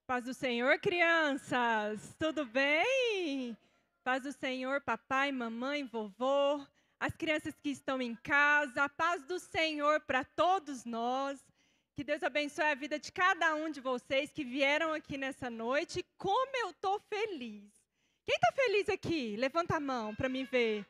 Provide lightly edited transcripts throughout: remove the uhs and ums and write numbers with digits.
Paz do Senhor, crianças! Tudo bem? Paz do Senhor, papai, mamãe, vovô, as crianças que estão em casa, a paz do Senhor para todos nós. Que Deus abençoe a vida de cada um de vocês que vieram aqui nessa noite. Como eu estou feliz! Quem está feliz aqui? Levanta a mão para me ver.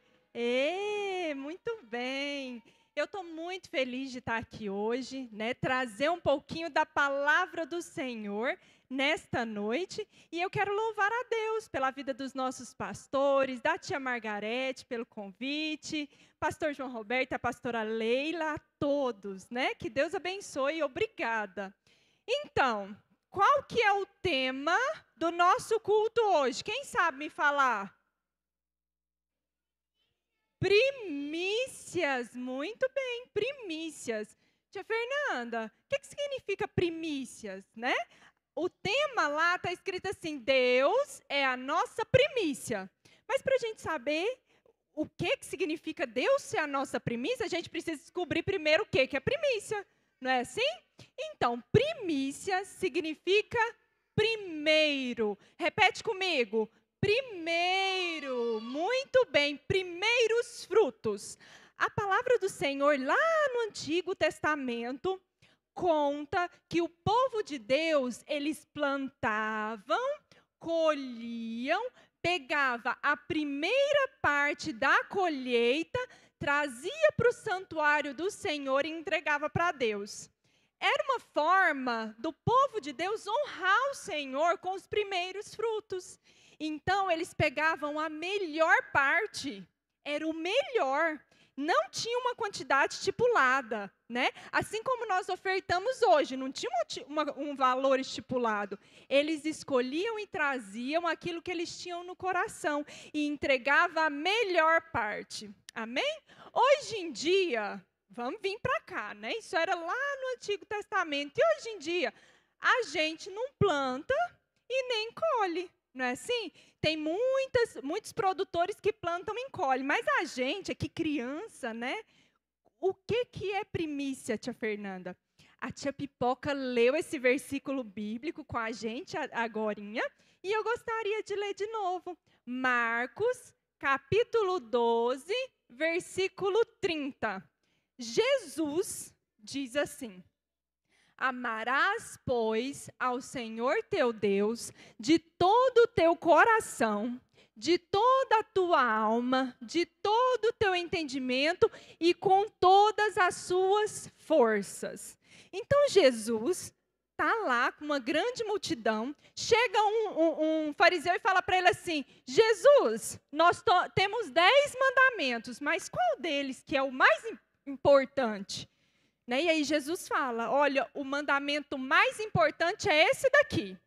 Muito bem! Eu estou muito feliz de estar aqui hoje, né? Trazer um pouquinho da palavra do Senhor nesta noite, e eu quero louvar a Deus pela vida dos nossos pastores, da tia Margarete pelo convite, pastor João Roberto, a pastora Leila, a todos, né? Que Deus abençoe, obrigada. Então, qual que é o tema do nosso culto hoje? Quem sabe me falar? Primícias, muito bem, primícias. Tia Fernanda, o que significa primícias, né? O tema lá está escrito assim, Deus é a nossa primícia. Mas para a gente saber o que significa Deus ser a nossa primícia, a gente precisa descobrir primeiro o que é primícia, não é assim? Então, primícia significa primeiro. Repete comigo, primeiro, muito bem, primeiros frutos. A palavra do Senhor lá no Antigo Testamento conta que o povo de Deus, eles plantavam, colhiam, pegava a primeira parte da colheita, trazia para o santuário do Senhor e entregava para Deus. Era uma forma do povo de Deus honrar o Senhor com os primeiros frutos. Então, eles pegavam a melhor parte, era o melhor. Não tinha uma quantidade estipulada, né? Assim como nós ofertamos hoje, não tinha um valor estipulado. Eles escolhiam e traziam aquilo que eles tinham no coração e entregavam a melhor parte. Amém? Hoje em dia, vamos vir para cá, né? Isso era lá no Antigo Testamento. E hoje em dia, a gente não planta e nem colhe. Não é assim? Tem muitos produtores que plantam e colhem, mas a gente, aqui criança, né? O que é primícia, tia Fernanda? A tia Pipoca leu esse versículo bíblico com a gente agorinha, e eu gostaria de ler de novo. Marcos, capítulo 12, versículo 30. Jesus diz assim: Amarás, pois, ao Senhor teu Deus de todo o teu coração, de toda a tua alma, de todo o teu entendimento e com todas as suas forças. Então Jesus está lá com uma grande multidão, chega um fariseu e fala para ele assim, Jesus, nós temos 10 mandamentos, mas qual deles que é o mais importante? Né? E aí Jesus fala, olha, o mandamento mais importante é esse daqui.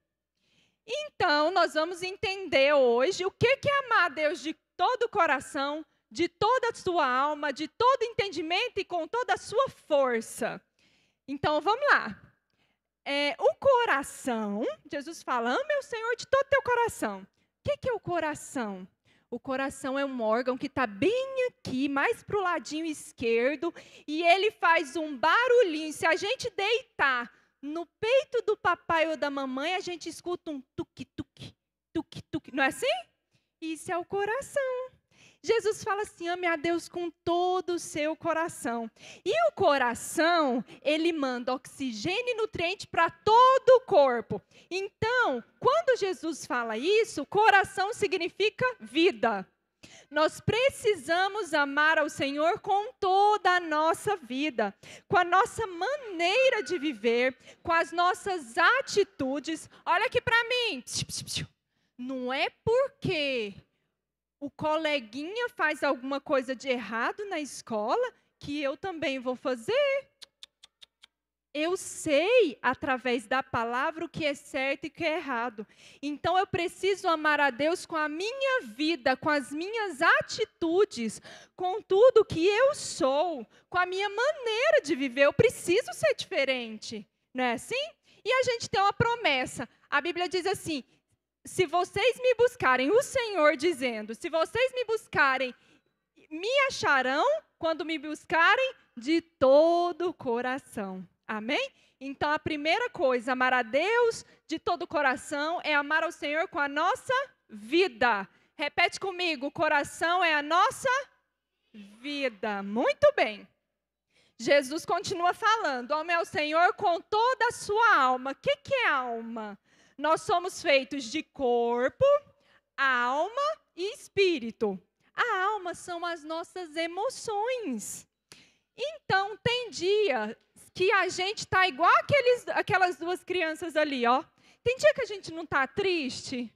Então, nós vamos entender hoje o que é amar a Deus de todo o coração, de toda a sua alma, de todo entendimento e com toda a sua força. Então, vamos lá. O coração, Jesus fala, ame o Senhor de todo o teu coração. O que é o coração? O coração é um órgão que está bem aqui, mais para o ladinho esquerdo, e ele faz um barulhinho. Se a gente deitar no peito do papai ou da mamãe, a gente escuta um tuque-tuque, tuque-tuque. Não é assim? Isso é o coração. Jesus fala assim, ame a Deus com todo o seu coração. E o coração, ele manda oxigênio e nutriente para todo o corpo. Então, quando Jesus fala isso, coração significa vida. Nós precisamos amar ao Senhor com toda a nossa vida, com a nossa maneira de viver, com as nossas atitudes. Olha aqui para mim. Não é porque o coleguinha faz alguma coisa de errado na escola, que eu também vou fazer. Eu sei, através da palavra, o que é certo e o que é errado. Então, eu preciso amar a Deus com a minha vida, com as minhas atitudes, com tudo que eu sou, com a minha maneira de viver. Eu preciso ser diferente, não é assim? E a gente tem uma promessa. A Bíblia diz assim, se vocês me buscarem, o Senhor dizendo, se vocês me buscarem, me acharão quando me buscarem de todo o coração. Amém? Então, a primeira coisa, amar a Deus de todo o coração, é amar ao Senhor com a nossa vida. Repete comigo, o coração é a nossa vida. Muito bem. Jesus continua falando, ame ao Senhor com toda a sua alma. O que é alma? Nós somos feitos de corpo, alma e espírito. A alma são as nossas emoções. Então, tem dia que a gente está igual aquelas duas crianças ali, ó. Tem dia que a gente não está triste,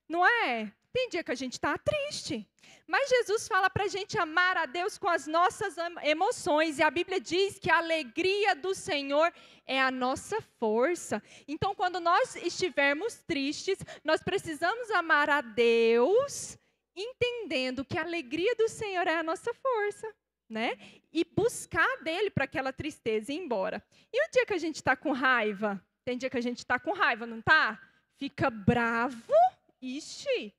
não é? Tem dia que a gente está triste. Mas Jesus fala para a gente amar a Deus com as nossas emoções. E a Bíblia diz que a alegria do Senhor é a nossa força. Então, quando nós estivermos tristes, nós precisamos amar a Deus, entendendo que a alegria do Senhor é a nossa força, né? E buscar dele para aquela tristeza ir embora. E o dia que a gente está com raiva? Tem dia que a gente está com raiva, não está? Fica bravo? Ixi!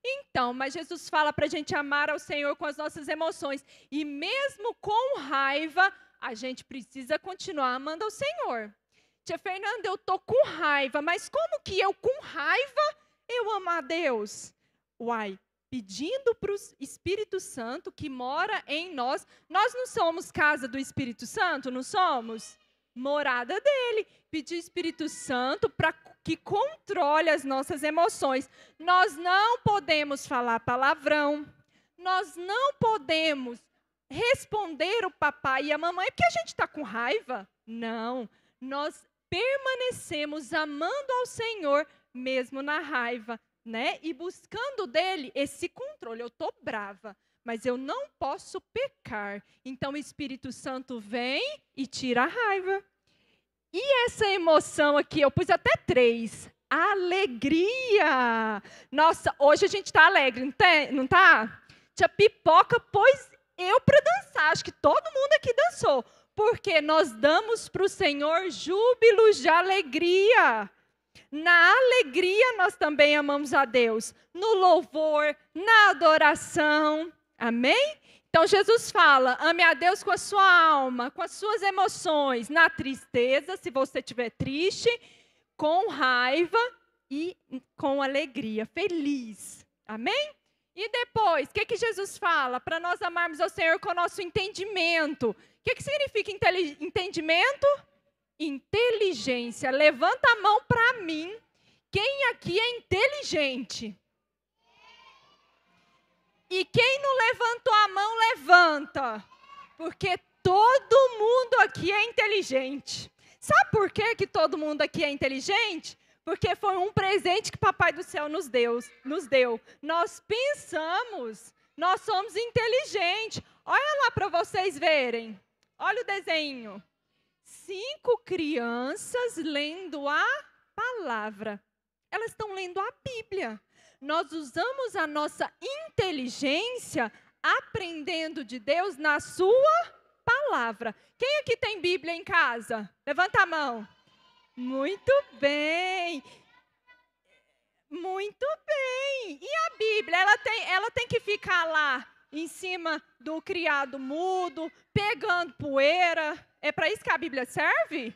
Então, mas Jesus fala para a gente amar ao Senhor com as nossas emoções. E mesmo com raiva, a gente precisa continuar amando ao Senhor. Tia Fernanda, eu estou com raiva, mas como que eu com raiva eu amo a Deus? Uai, pedindo para o Espírito Santo que mora em nós. Nós não somos casa do Espírito Santo, não somos? Morada dele. Pedir o Espírito Santo para que controle as nossas emoções. Nós não podemos falar palavrão. Nós não podemos responder o papai e a mamãe porque a gente está com raiva. Não. Nós permanecemos amando ao Senhor mesmo na raiva, né? E buscando dele esse controle. Eu estou brava, mas eu não posso pecar. Então o Espírito Santo vem e tira a raiva. E essa emoção aqui, eu pus até 3. Alegria. Nossa, hoje a gente está alegre, não tá? Tia Pipoca pôs eu para dançar. Acho que todo mundo aqui dançou. Porque nós damos para o Senhor júbilos de alegria. Na alegria nós também amamos a Deus. No louvor, na adoração. Amém? Então, Jesus fala, ame a Deus com a sua alma, com as suas emoções, na tristeza, se você estiver triste, com raiva e com alegria, feliz. Amém? E depois, o que Jesus fala? Para nós amarmos ao Senhor com o nosso entendimento. O que significa entendimento? Inteligência. Levanta a mão para mim. Quem aqui é inteligente? E quem não levantou a mão, levanta. Porque todo mundo aqui é inteligente. Sabe por que todo mundo aqui é inteligente? Porque foi um presente que Papai do Céu nos deu. Nós pensamos, nós somos inteligentes. Olha lá para vocês verem. Olha o desenho. 5 crianças lendo a palavra. Elas estão lendo a Bíblia. Nós usamos a nossa inteligência aprendendo de Deus na sua palavra. Quem aqui tem Bíblia em casa? Levanta a mão. Muito bem. Muito bem. E a Bíblia, ela tem que ficar lá em cima do criado mudo, pegando poeira. É para isso que a Bíblia serve?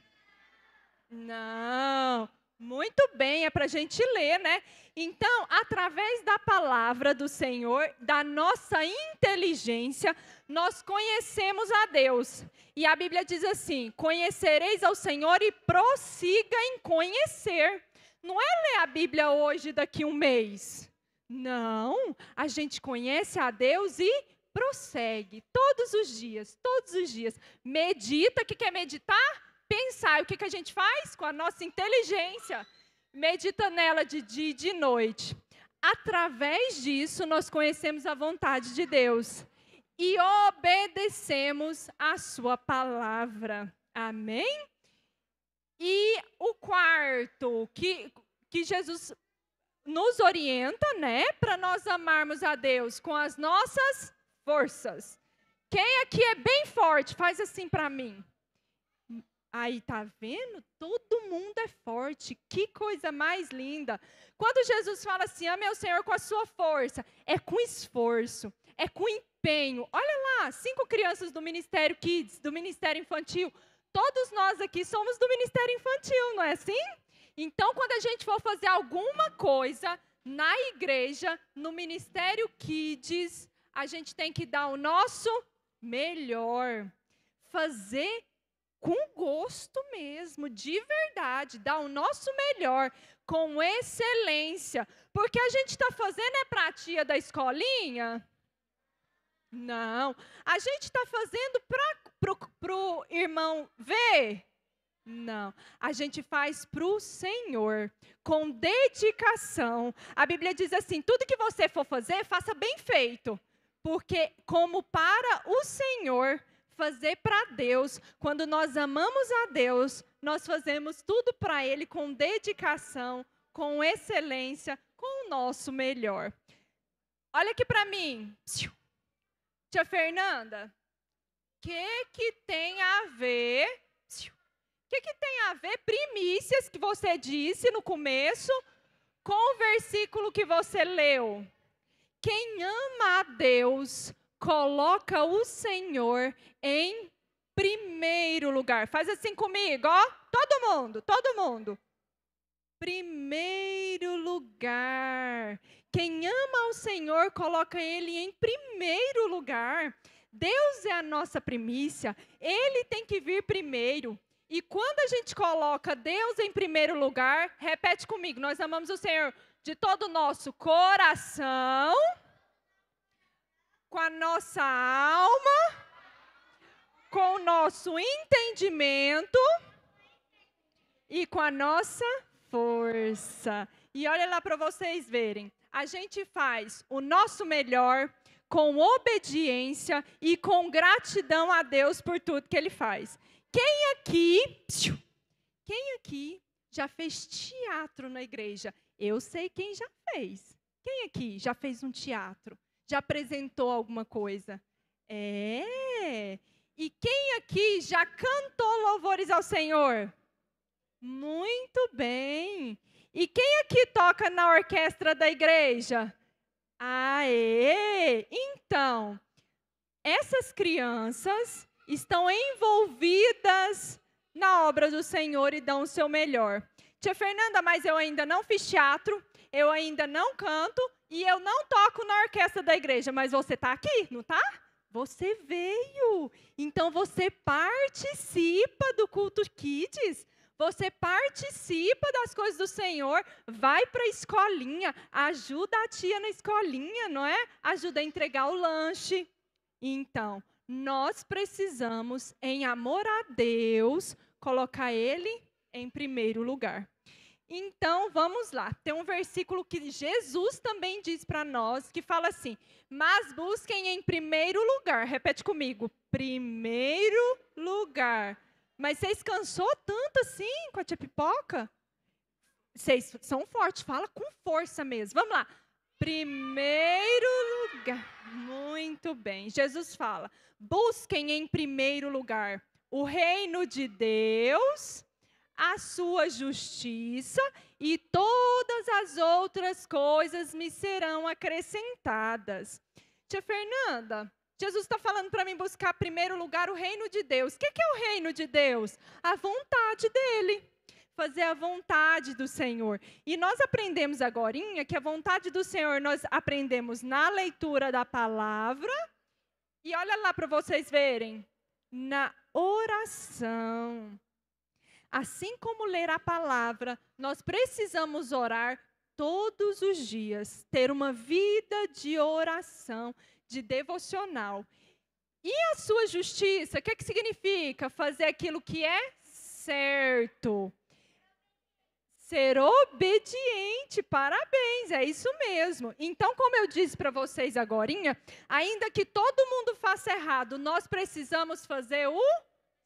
Não. Muito bem, é para a gente ler, né? Então, através da palavra do Senhor, da nossa inteligência, nós conhecemos a Deus. E a Bíblia diz assim, conhecereis ao Senhor e prossiga em conhecer. Não é ler a Bíblia hoje, daqui um mês. Não, a gente conhece a Deus e prossegue todos os dias, todos os dias. Medita, o que é meditar? Pensar. E o que a gente faz? Com a nossa inteligência. Medita nela de dia e de noite. Através disso, nós conhecemos a vontade de Deus. E obedecemos a sua palavra. Amém? E o quarto, que Jesus nos orienta, né? Para nós amarmos a Deus com as nossas forças. Quem aqui é bem forte? Faz assim para mim. Aí, tá vendo? Todo mundo é forte. Que coisa mais linda. Quando Jesus fala assim, ame ao Senhor com a sua força, é com esforço, é com empenho. Olha lá, 5 crianças do Ministério Kids, do Ministério Infantil, todos nós aqui somos do Ministério Infantil, não é assim? Então, quando a gente for fazer alguma coisa na igreja, no Ministério Kids, a gente tem que dar o nosso melhor. Fazer com gosto mesmo, de verdade, dar o nosso melhor, com excelência. Porque a gente está fazendo para a tia da escolinha? Não. A gente está fazendo para o irmão ver? Não. A gente faz para o Senhor, com dedicação. A Bíblia diz assim, tudo que você for fazer, faça bem feito. Porque como para o Senhor, fazer para Deus, quando nós amamos a Deus, nós fazemos tudo para Ele com dedicação, com excelência, com o nosso melhor. Olha aqui para mim. Tia Fernanda, o que tem a ver? O que tem a ver primícias que você disse no começo com o versículo que você leu? Quem ama a Deus, coloca o Senhor em primeiro lugar. Faz assim comigo, ó. Todo mundo. Primeiro lugar. Quem ama o Senhor, coloca Ele em primeiro lugar. Deus é a nossa primícia. Ele tem que vir primeiro. E quando a gente coloca Deus em primeiro lugar, repete comigo, nós amamos o Senhor de todo o nosso coração, com a nossa alma, com o nosso entendimento e com a nossa força. E olha lá para vocês verem, a gente faz o nosso melhor com obediência e com gratidão a Deus por tudo que Ele faz. Quem aqui já fez teatro na igreja? Eu sei quem já fez. Quem aqui já fez um teatro? Já apresentou alguma coisa? É. E quem aqui já cantou louvores ao Senhor? Muito bem. E quem aqui toca na orquestra da igreja? Aê! Então, essas crianças estão envolvidas na obra do Senhor e dão o seu melhor. Tia Fernanda, mas eu ainda não fiz teatro, eu ainda não canto e eu não toco na orquestra da igreja, mas você está aqui, não está? Você veio, então você participa do culto Kids, você participa das coisas do Senhor, vai para a escolinha, ajuda a tia na escolinha, não é? Ajuda a entregar o lanche. Então, nós precisamos, em amor a Deus, colocar Ele em primeiro lugar. Então, vamos lá. Tem um versículo que Jesus também diz para nós, que fala assim, mas busquem em primeiro lugar. Repete comigo, primeiro lugar. Mas vocês cansou tanto assim com a tia Pipoca? Vocês são fortes, fala com força mesmo. Vamos lá. Primeiro lugar. Muito bem. Jesus fala, busquem em primeiro lugar o reino de Deus, a sua justiça e todas as outras coisas me serão acrescentadas. Tia Fernanda, Jesus está falando para mim buscar em primeiro lugar o reino de Deus. O que é o reino de Deus? A vontade dele. Fazer a vontade do Senhor. E nós aprendemos agorinha que a vontade do Senhor nós aprendemos na leitura da palavra. E olha lá para vocês verem. Na oração. Assim como ler a palavra, nós precisamos orar todos os dias. Ter uma vida de oração, de devocional. E a sua justiça, o que significa? Fazer aquilo que é certo. Ser obediente, parabéns, é isso mesmo. Então, como eu disse para vocês agorinha, ainda que todo mundo faça errado, nós precisamos fazer o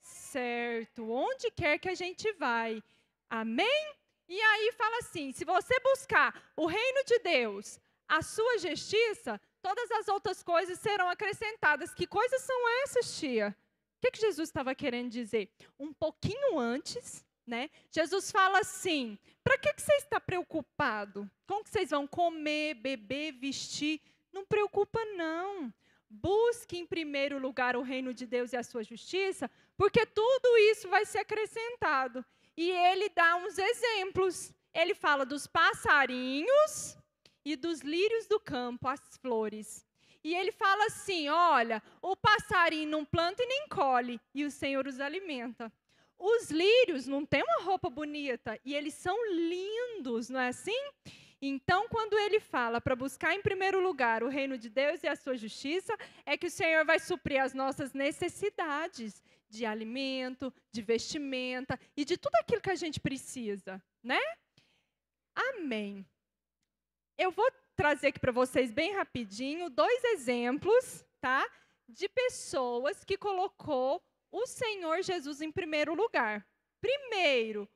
certo, onde quer que a gente vai. Amém? E aí fala assim, se você buscar o reino de Deus, a sua justiça, todas as outras coisas serão acrescentadas. Que coisas são essas, tia? O que Jesus estava querendo dizer? Um pouquinho antes, né? Jesus fala assim, para que você está preocupado? Como que vocês vão comer, beber, vestir? Não preocupa não. busque em primeiro lugar o reino de Deus e a sua justiça, porque tudo isso vai ser acrescentado. E ele dá uns exemplos. Ele fala dos passarinhos e dos lírios do campo, as flores. E ele fala assim, olha, o passarinho não planta e nem colhe, e o Senhor os alimenta. Os lírios não têm uma roupa bonita, e eles são lindos, não é assim? Então, quando ele fala para buscar em primeiro lugar o reino de Deus e a sua justiça, é que o Senhor vai suprir as nossas necessidades de alimento, de vestimenta e de tudo aquilo que a gente precisa, né? Amém. Eu vou trazer aqui para vocês bem rapidinho 2 exemplos, tá? De pessoas que colocou o Senhor Jesus em primeiro lugar. Primeiro,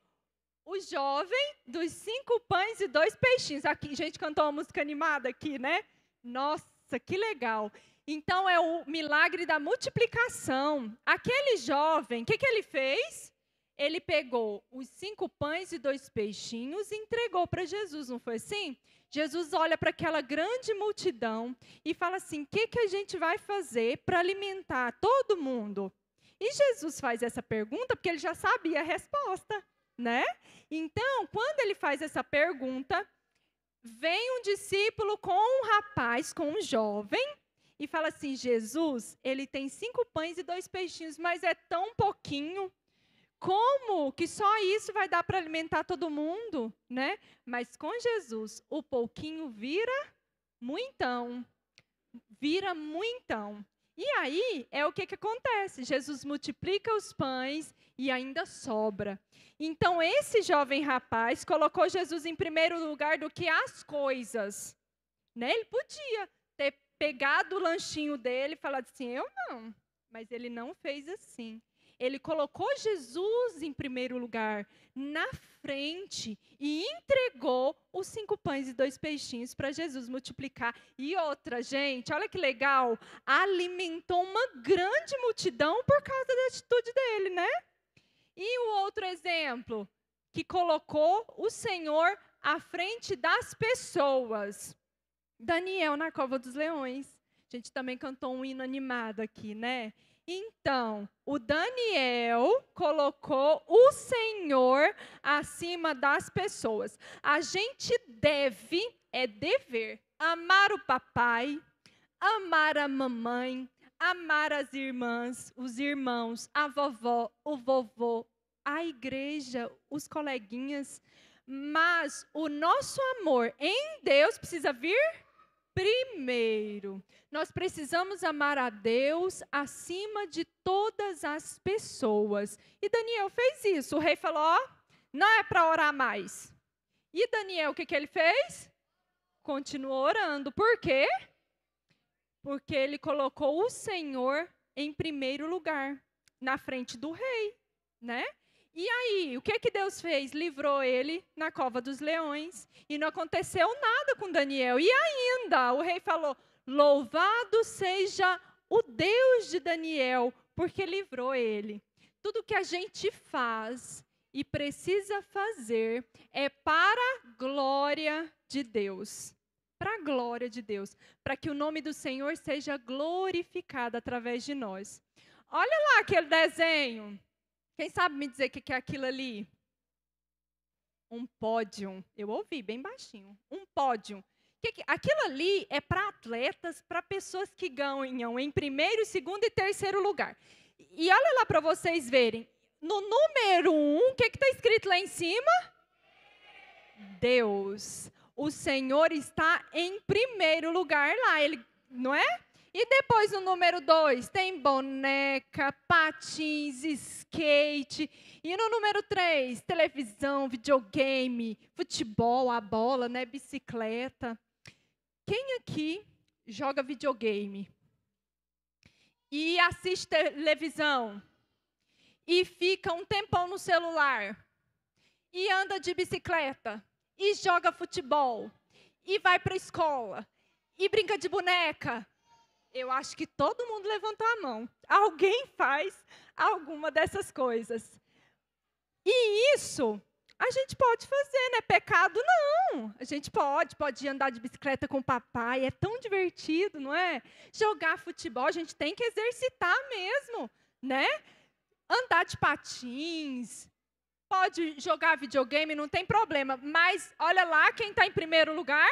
o jovem dos 5 pães e 2 peixinhos. Aqui, gente, cantou uma música animada aqui, né? Nossa, que legal. Então, é o milagre da multiplicação. Aquele jovem, o que ele fez? Ele pegou os 5 pães e 2 peixinhos e entregou para Jesus, não foi assim? Jesus olha para aquela grande multidão e fala assim, o que a gente vai fazer para alimentar todo mundo? E Jesus faz essa pergunta porque ele já sabia a resposta, né? Então, quando ele faz essa pergunta, vem um discípulo com um rapaz, com um jovem, e fala assim, Jesus, ele tem 5 pães e 2 peixinhos, mas é tão pouquinho. Como que só isso vai dar para alimentar todo mundo, né? Mas com Jesus, o pouquinho vira muitão. Vira muitão. E aí, é o que acontece? Jesus multiplica os pães e ainda sobra. Então, esse jovem rapaz colocou Jesus em primeiro lugar do que as coisas. Né? Ele podia ter pegado o lanchinho dele e falado assim, eu não. Mas ele não fez assim. Ele colocou Jesus em primeiro lugar, na frente, e entregou os 5 pães e 2 peixinhos para Jesus multiplicar. E outra, gente, olha que legal, alimentou uma grande multidão por causa da atitude dele, né? E o outro exemplo, que colocou o Senhor à frente das pessoas. Daniel na cova dos leões. A gente também cantou um hino animado aqui, né? Então, o Daniel colocou o Senhor acima das pessoas. A gente deve, é dever, amar o papai, amar a mamãe, amar as irmãs, os irmãos, a vovó, o vovô, a igreja, os coleguinhas. Mas o nosso amor em Deus precisa vir primeiro. Nós precisamos amar a Deus acima de todas as pessoas. E Daniel fez isso. O rei falou, ó, não é para orar mais. E Daniel, o que ele fez? Continuou orando. Por quê? Porque ele colocou o Senhor em primeiro lugar, na frente do rei, né? E aí, o que Deus fez? Livrou ele na cova dos leões. E não aconteceu nada com Daniel. E ainda, o rei falou, louvado seja o Deus de Daniel, porque livrou ele. Tudo que a gente faz e precisa fazer é para a glória de Deus. Para a glória de Deus. Para que o nome do Senhor seja glorificado através de nós. Olha lá aquele desenho. Quem sabe me dizer o que é aquilo ali? Um pódio. Eu ouvi bem baixinho. Um pódio. Aquilo ali é para atletas, para pessoas que ganham em primeiro, segundo e terceiro lugar. E olha lá para vocês verem. No número 1, o que está escrito lá em cima? Deus. O Senhor está em primeiro lugar lá. Ele, não é? E depois no número 2 tem boneca, patins, skate. E no número 3, televisão, videogame, futebol, a bola, né, bicicleta. Quem aqui joga videogame? E assiste televisão? E fica um tempão no celular? E anda de bicicleta? E joga futebol? E vai para a escola? E brinca de boneca? Eu acho que todo mundo levantou a mão. Alguém faz alguma dessas coisas. E isso, A gente pode fazer, não é pecado não. A gente pode andar de bicicleta com o papai, é tão divertido, não é? Jogar futebol, a gente tem que exercitar mesmo, né? Andar de patins, pode jogar videogame, não tem problema. Mas olha lá quem está em primeiro lugar?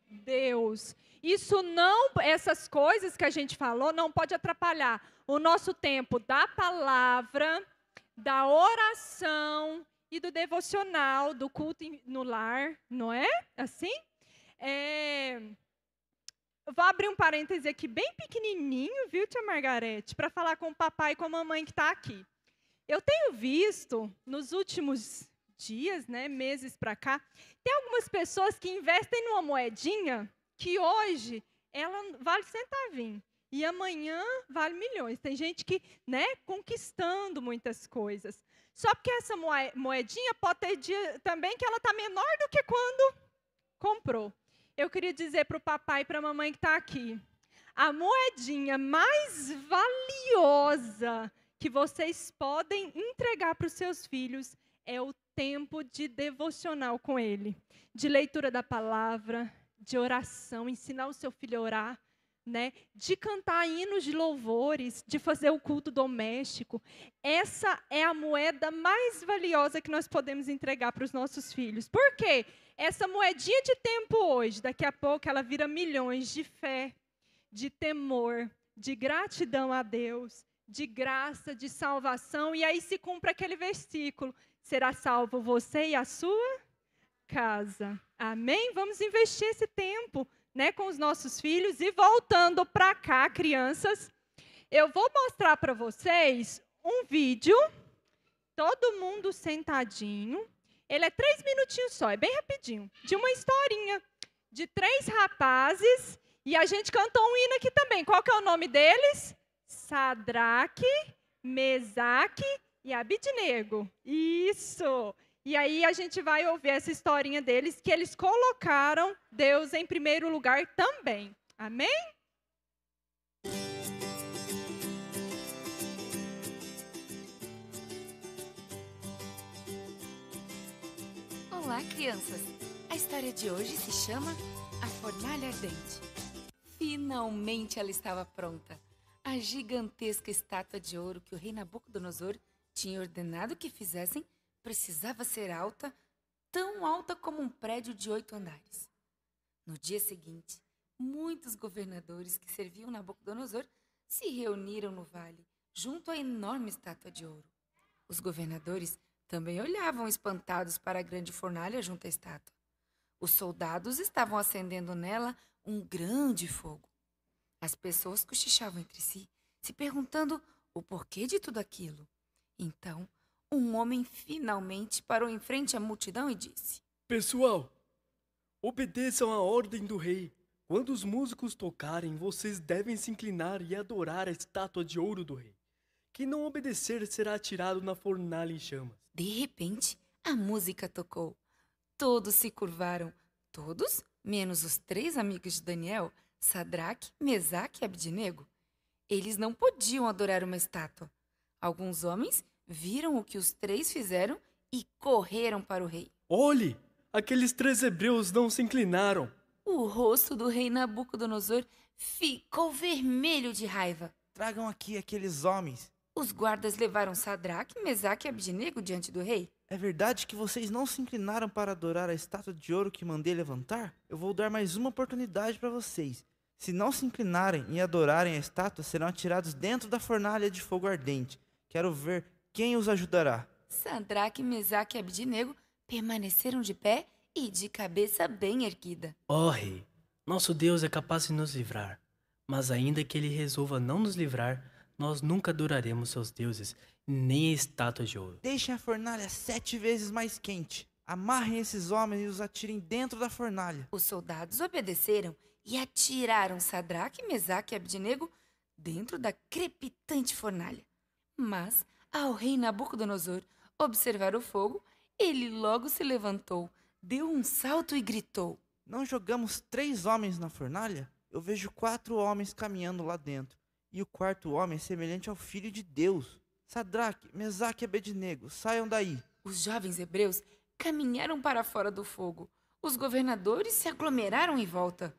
Deus. Isso não, essas coisas que a gente falou, não pode atrapalhar o nosso tempo da palavra, da oração e do devocional, do culto no lar, não é? Assim? Eu vou abrir um parêntese aqui bem pequenininho, viu, tia Margarete, para falar com o papai e com a mamãe que está aqui. Eu tenho visto, nos últimos dias, né, meses para cá, tem algumas pessoas que investem numa moedinha que hoje ela vale centavinho e amanhã vale milhões. Tem gente que, né, conquistando muitas coisas. Só porque essa moedinha pode ter dia também que ela está menor do que quando comprou. Eu queria dizer para o papai e para a mamãe que está aqui, a moedinha mais valiosa que vocês podem entregar para os seus filhos é o tempo de devocional com ele, de leitura da palavra, de oração, ensinar o seu filho a orar, né? De cantar hinos de louvores, de fazer o culto doméstico. Essa é a moeda mais valiosa que nós podemos entregar para os nossos filhos. Por quê? Essa moedinha de tempo hoje, daqui a pouco ela vira milhões de fé, de temor, de gratidão a Deus, de graça, de salvação. E aí se cumpre aquele versículo, será salvo você e a sua casa. Amém? Vamos investir esse tempo, né, com os nossos filhos. E voltando para cá, crianças, eu vou mostrar para vocês um vídeo, todo mundo sentadinho. Ele é 3 minutinhos só, é bem rapidinho, de uma historinha de 3 rapazes. E a gente cantou um hino aqui também. Qual que é o nome deles? Sadraque, Mesaque e Abidnego. Isso! E aí a gente vai ouvir essa historinha deles, que eles colocaram Deus em primeiro lugar também. Amém? Olá, crianças! A história de hoje se chama A Fornalha Ardente. Finalmente ela estava pronta. A gigantesca estátua de ouro que o rei Nabucodonosor tinha ordenado que fizessem precisava ser alta, tão alta como um prédio de 8 andares. No dia seguinte, muitos governadores que serviam Nabucodonosor se reuniram no vale, junto à enorme estátua de ouro. Os governadores também olhavam espantados para a grande fornalha junto à estátua. Os soldados estavam acendendo nela um grande fogo. As pessoas cochichavam entre si, se perguntando o porquê de tudo aquilo. Então, um homem finalmente parou em frente à multidão e disse: Pessoal, obedeçam a ordem do rei. Quando os músicos tocarem, vocês devem se inclinar e adorar a estátua de ouro do rei. Quem não obedecer será atirado na fornalha em chamas. De repente, a música tocou. Todos se curvaram, todos, menos os 3 amigos de Daniel, Sadraque, Mesaque e Abidnego. Eles não podiam adorar uma estátua. Alguns homens viram o que os 3 fizeram e correram para o rei. Olhe, aqueles 3 hebreus não se inclinaram. O rosto do rei Nabucodonosor ficou vermelho de raiva. Tragam aqui aqueles homens. Os guardas levaram Sadraque, Mesaque e Abidnego diante do rei. É verdade que vocês não se inclinaram para adorar a estátua de ouro que mandei levantar? Eu vou dar mais uma oportunidade para vocês. Se não se inclinarem e adorarem a estátua, serão atirados dentro da fornalha de fogo ardente. Quero ver quem os ajudará. Sadraque, Mesaque e Abidnego permaneceram de pé e de cabeça bem erguida. Ó rei, nosso Deus é capaz de nos livrar, mas ainda que ele resolva não nos livrar, nós nunca adoraremos seus deuses, nem a estátua de ouro. Deixem a fornalha 7 vezes mais quente. Amarrem esses homens e os atirem dentro da fornalha. Os soldados obedeceram e atiraram Sadraque, Mesaque e Abidnego dentro da crepitante fornalha. Mas, ao rei Nabucodonosor observar o fogo, ele logo se levantou, deu um salto e gritou: Não jogamos 3 homens na fornalha? Eu vejo 4 homens caminhando lá dentro. E o 4º homem é semelhante ao Filho de Deus. Sadraque, Mesaque e Abednego, saiam daí. Os jovens hebreus caminharam para fora do fogo. Os governadores se aglomeraram em volta.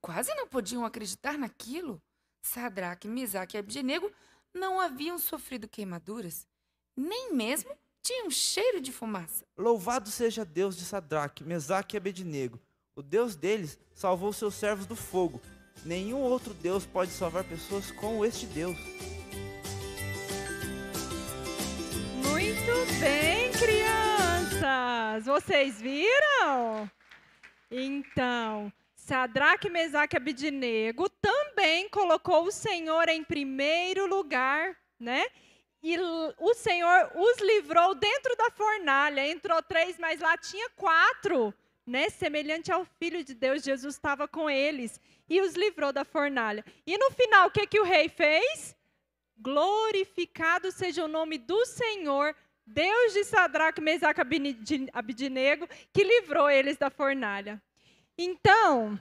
Quase não podiam acreditar naquilo. Sadraque, Mesaque e Abdenego não haviam sofrido queimaduras, nem mesmo tinham cheiro de fumaça. Louvado seja Deus de Sadraque, Mesaque e Abednego. O Deus deles salvou seus servos do fogo. Nenhum outro Deus pode salvar pessoas como este Deus. Muito bem, crianças! Vocês viram? Então, Sadraque, Mesaque e Abdenego também colocou o Senhor em primeiro lugar, né? E o Senhor os livrou dentro da fornalha. Entrou 3, mas lá tinha 4, né? Semelhante ao Filho de Deus, Jesus estava com eles e os livrou da fornalha. E no final, o que o rei fez? Glorificado seja o nome do Senhor, Deus de Sadraque, Mesaque e Abdenego, que livrou eles da fornalha. Então,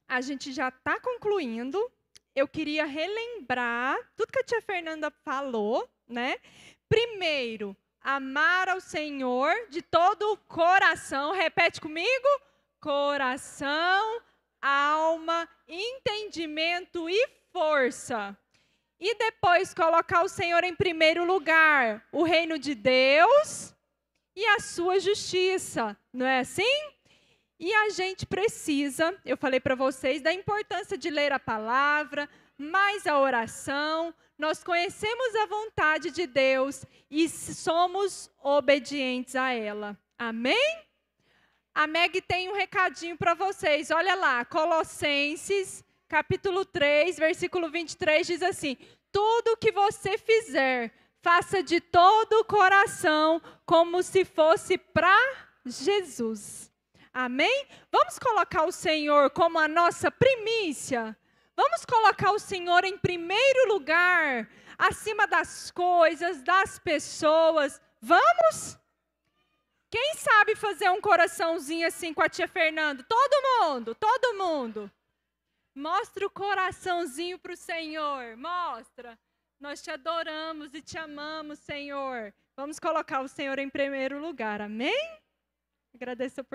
a gente já está concluindo. Eu queria relembrar tudo que a tia Fernanda falou, né? Primeiro, amar ao Senhor de todo o coração. Repete comigo. Coração, alma, entendimento e força. E depois colocar o Senhor em primeiro lugar, o reino de Deus e a sua justiça. Não é assim? E a gente precisa, eu falei para vocês, da importância de ler a palavra, mais a oração. Nós conhecemos a vontade de Deus e somos obedientes a ela. Amém? A Meg tem um recadinho para vocês. Olha lá, Colossenses, capítulo 3, versículo 23, diz assim: tudo o que você fizer, faça de todo o coração, como se fosse para Jesus. Amém? Vamos colocar o Senhor como a nossa primícia. Vamos colocar o Senhor em primeiro lugar, acima das coisas, das pessoas. Vamos? Quem sabe fazer um coraçãozinho assim com a tia Fernanda? Todo mundo, todo mundo. Mostra o coraçãozinho para o Senhor. Mostra. Nós te adoramos e te amamos, Senhor. Vamos colocar o Senhor em primeiro lugar. Amém? Agradeço por